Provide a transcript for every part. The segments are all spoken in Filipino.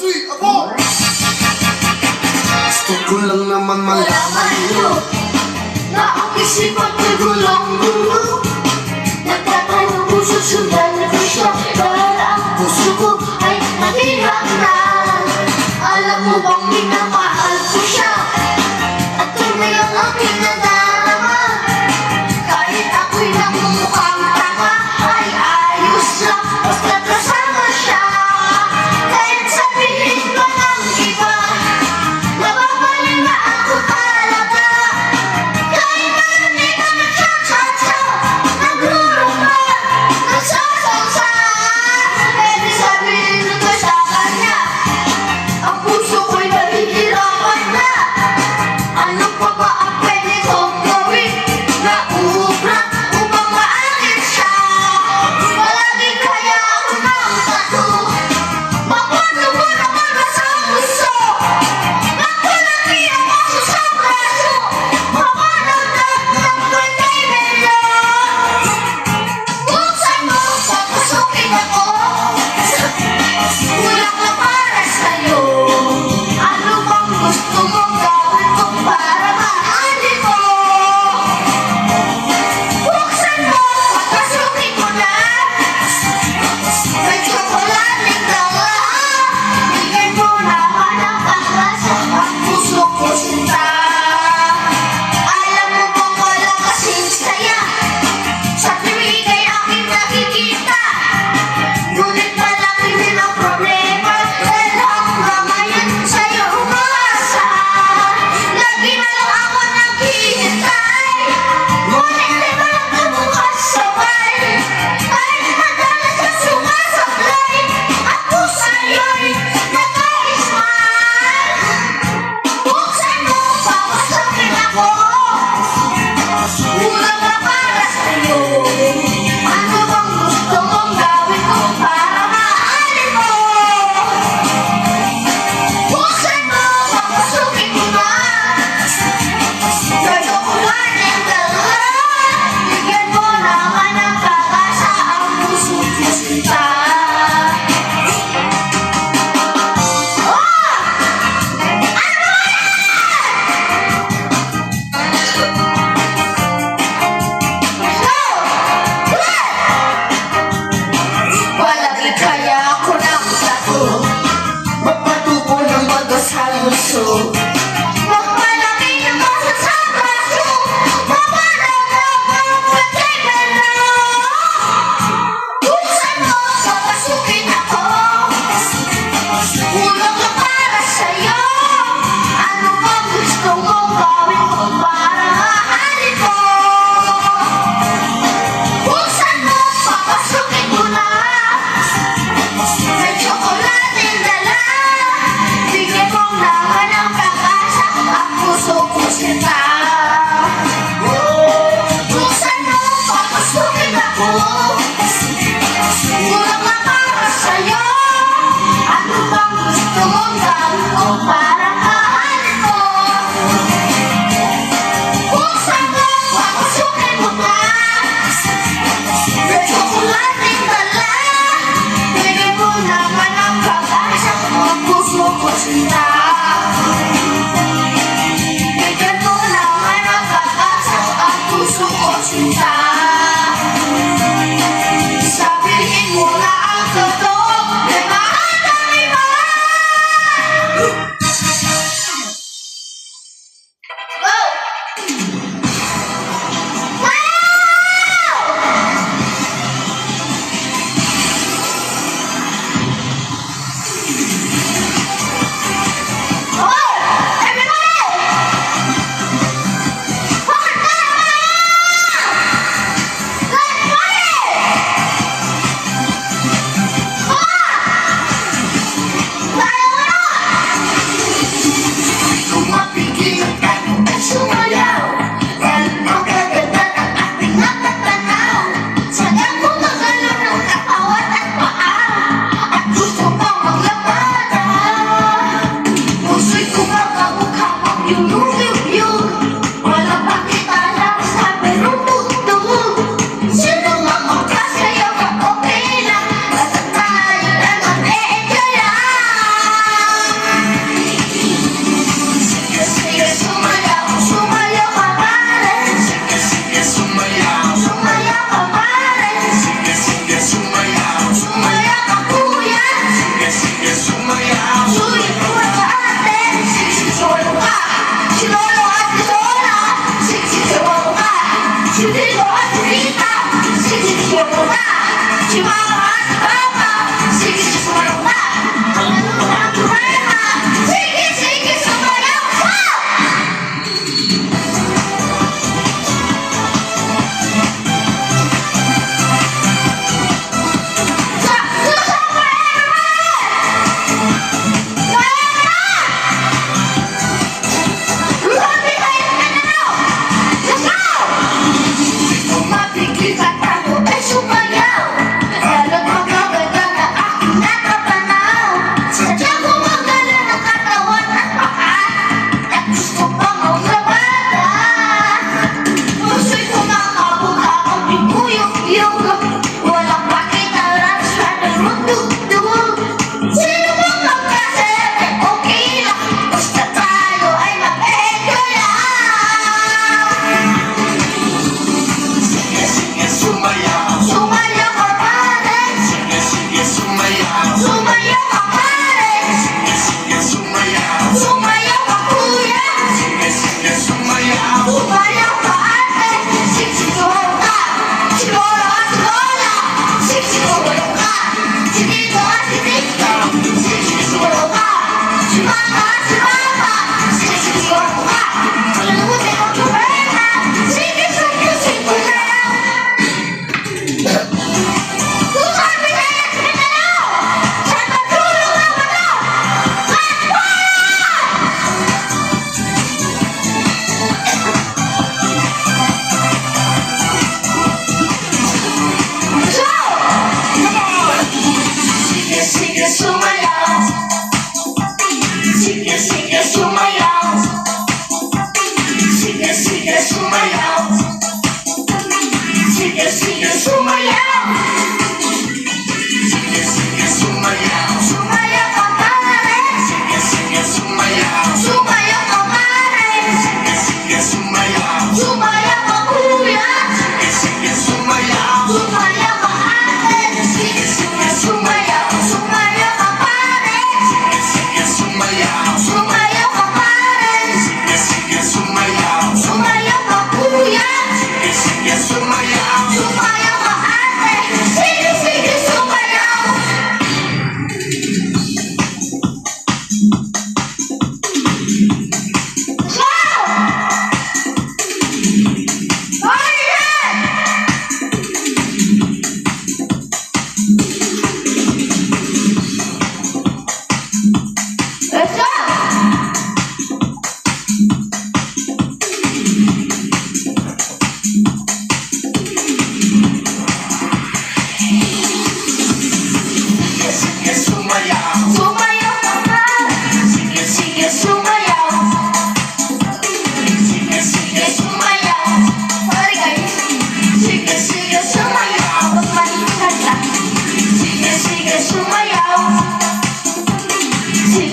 3, apo! Gusto ko lang naman malaman mo na ang isipan ko'y gulong-gulo. Nagtatanong kung susundan ko siya, dahil ang puso ko ay nahihak na. Alam mo bang minamahal ko siya, at tunay ang aking nadarama. Kahit ako'y namumukhang tanga, ay ayos lang basta kasama siya. Kahit sabihin pa ng iba, nababalik na ako talaga. Kahit marami ka nagsatsatsa, naglulumba, nagsasawsa, pwede sabihin ko sa kanya, ang puso ko'y nahihirap.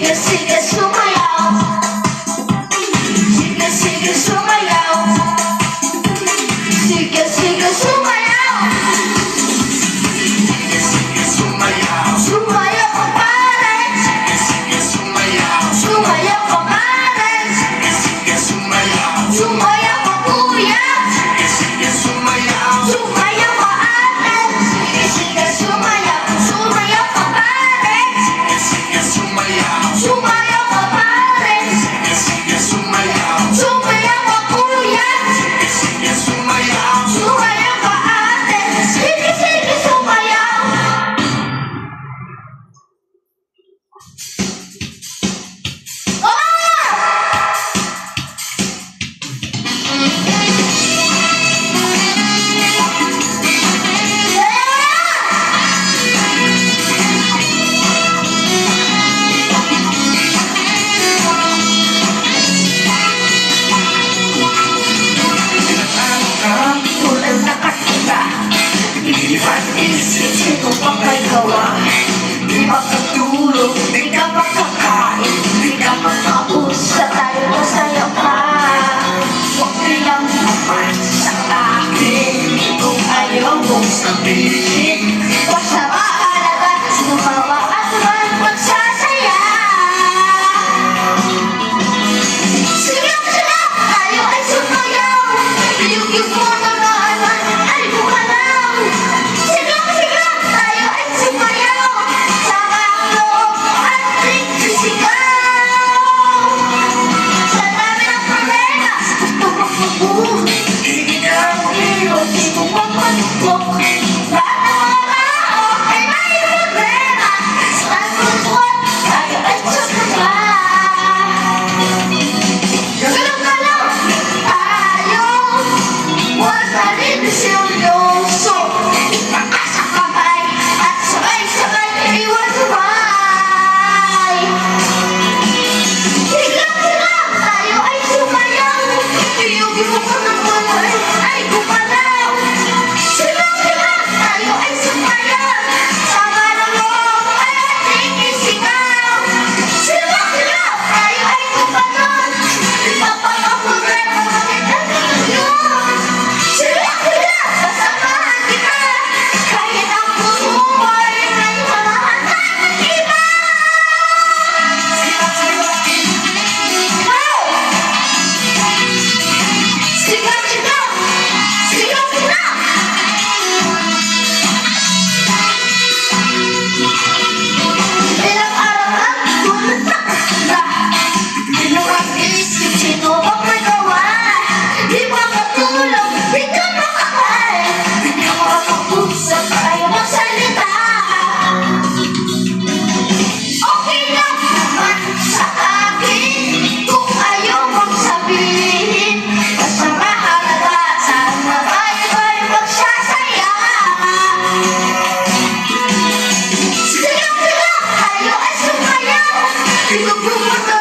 Sige, sige, sumayaw. Sige, sige, sumayaw. Sige, sige, sumayaw. Sumayaw ka pare. Sumayaw ka pare. Sumayaw ka kuya. Sumayaw ka ate. Sige, sumayaw. Sumayaw ka pare. Sumayaw ka pare. Sumayaw ka kuya. Sumayaw ka ate. Sige, sige, sumayaw. Tulad na kakita, ilipat isip, sino pa kay gawa? Di makatulog, di ka makakain, di ka makausap, tayo masaya pa. Huwag nilang naman sa akin, kung ayaw mong sabihin. Basta mahalaga, sumawa at man magsasaya. Sigaw, sigaw, tayo ay sumayaw. Yung mo na naman ay bumalaw. Sigaw, sigaw, tayo ay sumayaw. Sama ang loob at sisigaw. Sa dami ng problema, gusto magpapun. Ikaw, iyon, gusto magpapun. Lahat ng mga tao ay may problema. Sa puso, tayo ay sumayaw. Ganun ka lang tayo. Huwag na rin seryoso. Magkasakabay at sabay-sabay iwan-sabay. Sigaw-sigaw, tayo ay sumayaw. Iyong mo ko naman ay gumalaw. Sigaw-sigaw, tayo ay sumayaw. Sama ng loob ay ating isigaw. Sigaw-sigaw, tayo ay tumanon. Ipapakaproblema kita ngayon. Sigaw-sigaw, kasamahan kita. Kahit ang puso ay may malahan ng iba. Sigaw-sigaw, sigaw-sigaw. Ilang araw lang, tulad na kasla. Inuwang isip, sino bang may gawa? Di makatulog, di ka makakain. Di ka makakausap, tayo magsalita. Okay lang naman sa akin kung ayaw mong sabihin. Basta mahalaga, sana tayo magsasaya. Sigaw-sigaw, tayo ay sumayaw. Inubukan